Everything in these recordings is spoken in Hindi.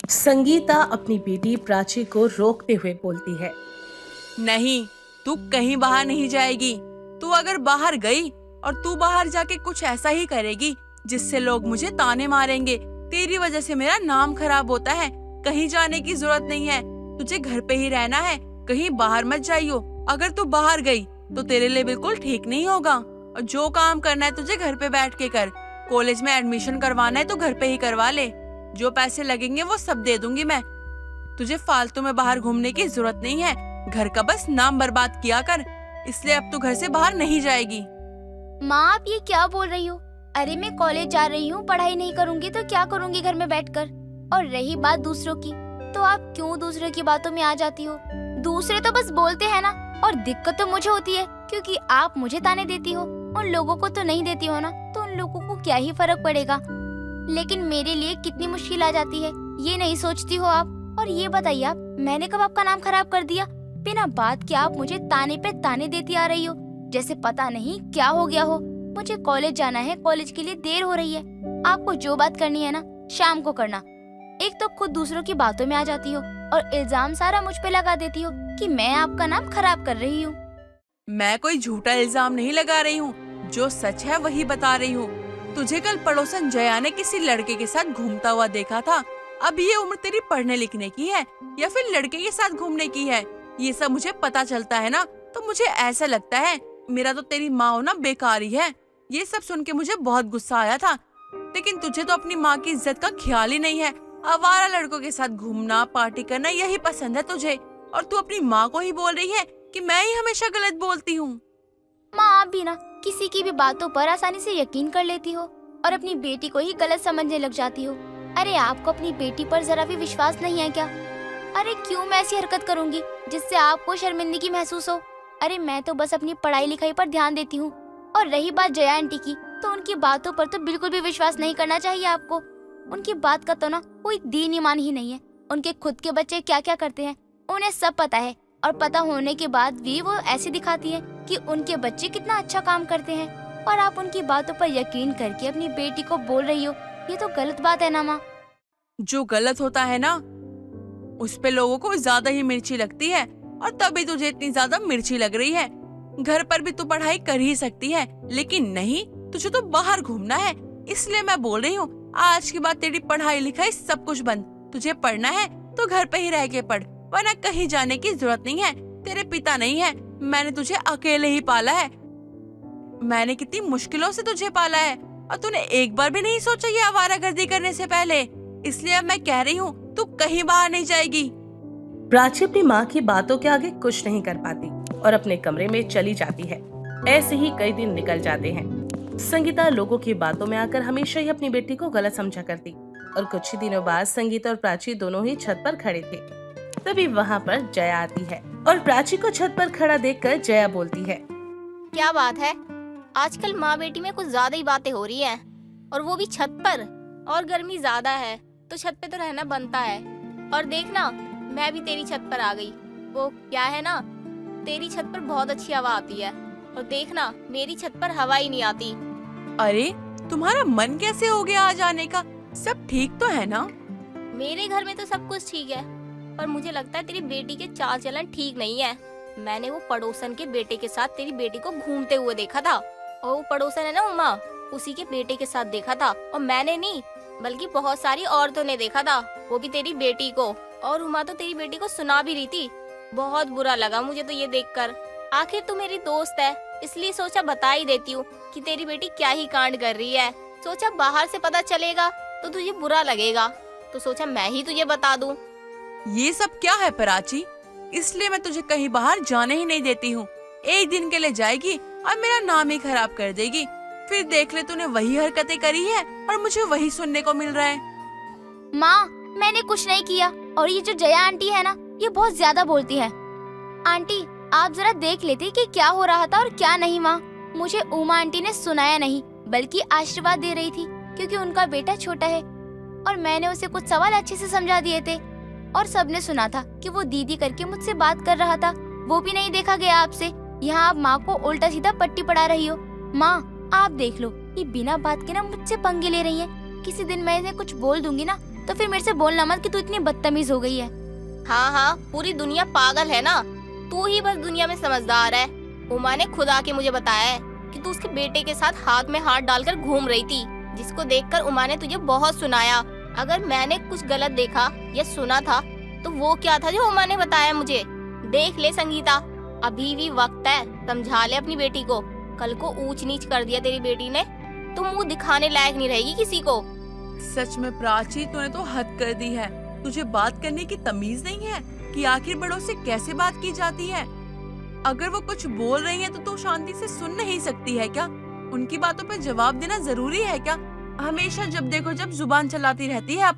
संगीता अपनी बेटी प्राची को रोकते हुए बोलती है। नहीं, तू कहीं बाहर नहीं जाएगी। तू अगर बाहर गई और तू बाहर जाके कुछ ऐसा ही करेगी जिससे लोग मुझे ताने मारेंगे, तेरी वजह से मेरा नाम खराब होता है। कहीं जाने की जरूरत नहीं है, तुझे घर पे ही रहना है, कहीं बाहर मत जाइयो। अगर तू बाहर गई तो तेरे लिए बिल्कुल ठीक नहीं होगा। और जो काम करना है तुझे घर पे बैठ के कर। कॉलेज में एडमिशन करवाना है तो घर पे ही करवा ले। जो पैसे लगेंगे वो सब दे दूंगी मैं। तुझे फालतू में बाहर घूमने की जरूरत नहीं है। घर का बस नाम बर्बाद किया कर, इसलिए अब तू घर से बाहर नहीं जाएगी। माँ, आप ये क्या बोल रही हो? अरे मैं कॉलेज जा रही हूँ, पढ़ाई नहीं करूँगी तो क्या करूँगी घर में बैठकर? और रही बात दूसरों की, तो आप क्यों दूसरों की बातों में आ जाती हो? दूसरे तो बस बोलते हैं ना, और दिक्कत तो मुझे होती है क्योंकि आप मुझे ताने देती हो, उन लोगों को तो नहीं देती हो ना, तो उन लोगों को क्या ही फर्क पड़ेगा। लेकिन मेरे लिए कितनी मुश्किल आ जाती है, ये नहीं सोचती हो आप। और ये बताइए आप, मैंने कब आपका नाम खराब कर दिया? बिना बात के आप मुझे ताने पे ताने देती आ रही हो, जैसे पता नहीं क्या हो गया हो। मुझे कॉलेज जाना है, कॉलेज के लिए देर हो रही है। आपको जो बात करनी है ना, शाम को करना। एक तो खुद दूसरों की बातों में आ जाती हो और इल्जाम सारा मुझ पे लगा देती हो कि मैं आपका नाम खराब कर रही हूँ। मैं कोई झूठा इल्जाम नहीं लगा रही हूँ, जो सच है वही बता रही हूँ। तुझे कल पड़ोसन जया ने किसी लड़के के साथ घूमता हुआ देखा था। अब ये उम्र तेरी पढ़ने लिखने की है या फिर लड़के के साथ घूमने की है, ये सब मुझे पता चलता है ना। तो मुझे ऐसा लगता है मेरा तो तेरी माँ होना बेकार ही है। ये सब सुन के मुझे बहुत गुस्सा आया था, लेकिन तुझे तो अपनी माँ की इज्जत का ख्याल ही नहीं है। आवारा लड़कों के साथ घूमना, पार्टी करना यही पसंद है तुझे, और तू अपनी माँ को ही बोल रही है कि मैं ही हमेशा गलत बोलती हूँ। माँ, आप भी ना किसी की भी बातों पर आसानी से यकीन कर लेती हो और अपनी बेटी को ही गलत समझने लग जाती हो। अरे आपको अपनी बेटी पर जरा भी विश्वास नहीं है क्या? अरे क्यों मैं ऐसी हरकत करूँगी जिससे आपको शर्मिंदगी महसूस हो? अरे मैं तो बस अपनी पढ़ाई लिखाई पर ध्यान देती हूँ। और रही बात जया आंटी की, तो उनकी बातों पर तो बिल्कुल भी विश्वास नहीं करना चाहिए आपको। उनकी बात का तो ना कोई दीन ईमान ही नहीं है। उनके खुद के बच्चे क्या क्या करते हैं उन्हें सब पता है, और पता होने के बाद भी वो ऐसे दिखाती है कि उनके बच्चे कितना अच्छा काम करते हैं, और आप उनकी बातों पर यकीन करके अपनी बेटी को बोल रही हो। ये तो गलत बात है ना माँ। जो गलत होता है ना, उस पे लोगों को ज्यादा ही मिर्ची लगती है, और तभी तुझे इतनी ज्यादा मिर्ची लग रही है। घर पर भी तू पढ़ाई कर ही सकती है, लेकिन नहीं, तुझे तो बाहर घूमना है। इसलिए मैं बोल रही हूँ, आज के बाद तेरी पढ़ाई लिखाई सब कुछ बंद। तुझे पढ़ना है तो घर पे ही रह के पढ़, वरना कहीं जाने की जरूरत नहीं है। तेरे पिता नहीं है, मैंने तुझे अकेले ही पाला है। मैंने कितनी मुश्किलों से तुझे पाला है, और तूने एक बार भी नहीं सोचा ये आवारागर्दी करने से पहले। इसलिए अब मैं कह रही हूँ, तू कहीं बाहर नहीं जाएगी। प्राची अपनी माँ की बातों के आगे कुछ नहीं कर पाती और अपने कमरे में चली जाती है। ऐसे ही कई दिन निकल जाते हैं। संगीता लोगों की बातों में आकर हमेशा ही अपनी बेटी को गलत समझा करती, और कुछ ही दिनों बाद संगीता और प्राची दोनों ही छत पर खड़े थे। तभी वहाँ पर जया आती है और प्राची को छत पर खड़ा देखकर जया बोलती है। क्या बात है, आजकल माँ बेटी में कुछ ज्यादा ही बातें हो रही हैं, और वो भी छत पर। और गर्मी ज्यादा है तो छत पे तो रहना बनता है। और देखना, मैं भी तेरी छत पर आ गई। वो क्या है ना, तेरी छत पर बहुत अच्छी हवा आती है, और देखना मेरी छत पर हवा ही नहीं आती। अरे तुम्हारा मन कैसे हो गया आ जाने का? सब ठीक तो है ना? मेरे घर में तो सब कुछ ठीक है, पर मुझे लगता है तेरी बेटी के चाल चलन ठीक नहीं है। मैंने वो पड़ोसन के बेटे के साथ तेरी बेटी को घूमते हुए देखा था, और वो पड़ोसन है ना उमा, उसी के बेटे के साथ देखा था। और मैंने नहीं, बल्कि बहुत सारी औरतों ने देखा था, वो भी तेरी बेटी को। और उमा तो तेरी बेटी को सुना भी रही थी। बहुत बुरा लगा मुझे तो ये देखकर। आखिर तू मेरी दोस्त है, इसलिए सोचा बता ही देती हूँ कि तेरी बेटी क्या ही कांड कर रही है। सोचा बाहर से पता चलेगा तो तुझे बुरा लगेगा, तो सोचा मैं ही तुझे बता दूं। ये सब क्या है प्राची? इसलिए मैं तुझे कहीं बाहर जाने ही नहीं देती हूँ। एक दिन के लिए जाएगी और मेरा नाम ही खराब कर देगी। फिर देख ले, तूने वही हरकतें करी है और मुझे वही सुनने को मिल रहा है। माँ, मैंने कुछ नहीं किया, और ये जो जया आंटी है ना, ये बहुत ज्यादा बोलती है। आंटी, आप जरा देख लेते कि क्या हो रहा था और क्या नहीं। माँ, मुझे उमा आंटी ने सुनाया नहीं, बल्कि आशीर्वाद दे रही थी, क्योंकि उनका बेटा छोटा है, और मैंने उसे कुछ सवाल अच्छे से समझा दिए थे, और सबने सुना था कि वो दीदी करके मुझसे बात कर रहा था। वो भी नहीं देखा गया आपसे। यहाँ आप माँ को उल्टा सीधा पट्टी पढ़ा रही हो। माँ, आप देख लो, ये बिना बात के ना मुझसे पंगे ले रही है। किसी दिन मैं इन्हें कुछ बोल दूंगी ना, तो फिर मेरे से बोलना मत कि तू इतनी बदतमीज हो गई है। हाँ हाँ, पूरी दुनिया पागल है ना, तू ही बस दुनिया में समझदार है। उमा ने खुद आके मुझे बताया है कि तू उसके बेटे के साथ हाथ में हाथ डालकर घूम रही थी, जिसको देखकर उमा ने तुझे बहुत सुनाया। अगर मैंने कुछ गलत देखा या सुना था तो वो क्या था जो उमा ने बताया मुझे। देख ले संगीता, अभी भी वक्त है, समझा ले अपनी बेटी को। कल को ऊंच नीच कर दिया तेरी बेटी ने तो मुंह दिखाने लायक नहीं रहेगी किसी को। सच में प्राची, तूने तो हद कर दी है। तुझे बात करने की तमीज नहीं है कि आखिर बड़ों से कैसे बात की जाती है। अगर वो कुछ बोल रही हैं तो तू शांति से सुन नहीं सकती है क्या? उनकी बातों पर जवाब देना जरूरी है क्या? हमेशा जब देखो जब जुबान चलाती रहती है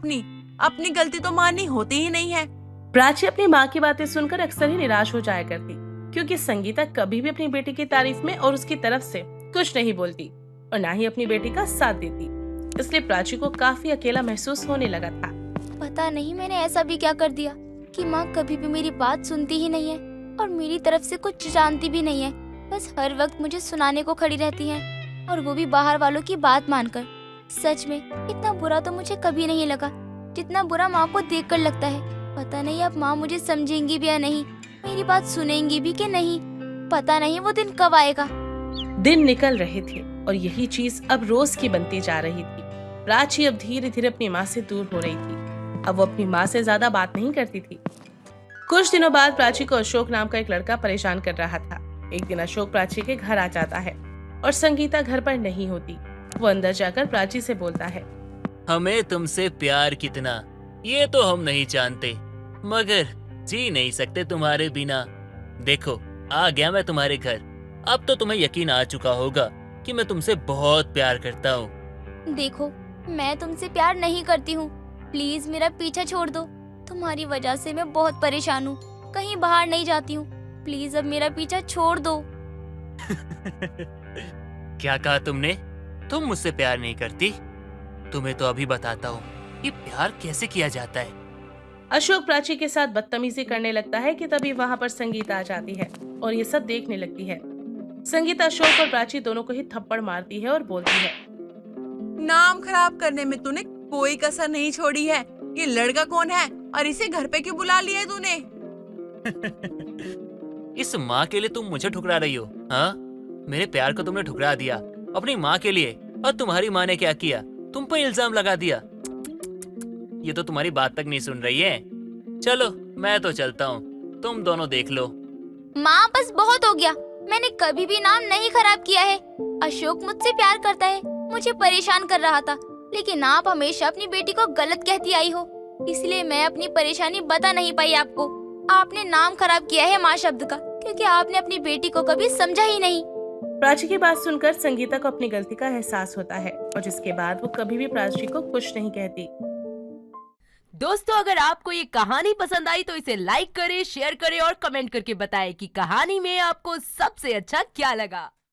अपनी गलती तो माननी होती ही नहीं है। प्राची अपनी माँ की बातें सुनकर अक्सर ही निराश हो जाया करती, क्योंकि संगीता कभी भी अपनी बेटी की तारीफ में और उसकी तरफ से कुछ नहीं बोलती और ना ही अपनी बेटी का साथ देती। इसलिए प्राची को काफी अकेला महसूस होने लगा था। पता नहीं मैंने ऐसा भी क्या कर दिया कि माँ कभी भी मेरी बात सुनती ही नहीं है और मेरी तरफ से कुछ जानती भी नहीं है। बस हर वक्त मुझे सुनाने को खड़ी रहती हैं और वो भी बाहर वालों की बात मानकर। सच में इतना बुरा तो मुझे कभी नहीं लगा जितना बुरा माँ को देखकर लगता है। पता नहीं अब माँ मुझे समझेंगी भी या नहीं, मेरी बात सुनेंगी भी कि नहीं। पता नहीं वो दिन कब आएगा। दिन निकल रहे थे और यही चीज अब रोज की बनती जा रही थी। प्राची अब धीरे धीरे अपनी माँ से दूर हो रही थी। अब वो अपनी माँ से ज्यादा बात नहीं करती थी। कुछ दिनों बाद प्राची को अशोक नाम का एक लड़का परेशान कर रहा था। एक दिन अशोक प्राची के घर आ जाता है और संगीता घर पर नहीं होती। वो अंदर जाकर प्राची से बोलता है, हमें तुमसे प्यार कितना ये तो हम नहीं जानते, मगर जी नहीं सकते तुम्हारे बिना। देखो आ गया मैं तुम्हारे घर। अब तो तुम्हें यकीन आ चुका होगा कि मैं तुमसे बहुत प्यार करता हूँ। देखो मैं तुमसे प्यार नहीं करती हूँ, प्लीज मेरा पीछा छोड़ दो। तुम्हारी वजह से मैं बहुत परेशान हूँ, कहीं बाहर नहीं जाती हूँ। प्लीज अब मेरा पीछा छोड़ दो। क्या कहा तुमने? तुम मुझसे प्यार नहीं करती? तुम्हें तो अभी बताता हूँ ये प्यार कैसे किया जाता है। अशोक प्राची के साथ बदतमीजी करने लगता है कि तभी वहाँ पर संगीता आ जाती है और ये सब देखने लगती है। संगीता अशोक और प्राची दोनों को ही थप्पड़ मारती है और बोलती है, नाम खराब करने में तूने कोई कसर नहीं छोड़ी है। ये लड़का कौन है और इसे घर पे क्यों बुला लिया है तूने? इस माँ के लिए तुम मुझे ठुकरा रही हो? हाँ, मेरे प्यार को तुमने ठुकरा दिया अपनी माँ के लिए। और तुम्हारी माँ ने क्या किया? तुम पर इल्जाम लगा दिया। ये तो तुम्हारी बात तक नहीं सुन रही है। चलो मैं तो चलता हूँ, तुम दोनों देख लो। माँ बस बहुत हो गया, मैंने कभी भी नाम नहीं खराब किया है। अशोक मुझसे प्यार करता है, मुझे परेशान कर रहा था, लेकिन आप हमेशा अपनी बेटी को गलत कहती आई हो, इसलिए मैं अपनी परेशानी बता नहीं पाई आपको। आपने नाम खराब किया है माँ शब्द का, क्योंकि आपने अपनी बेटी को कभी समझा ही नहीं। प्राची की बात सुनकर संगीता को अपनी गलती का एहसास होता है और जिसके बाद वो कभी भी प्राची को कुछ नहीं कहती। दोस्तों, अगर आपको ये कहानी पसंद आई तो इसे लाइक करें, शेयर करें और कमेंट करके बताएं कि कहानी में आपको सबसे अच्छा क्या लगा।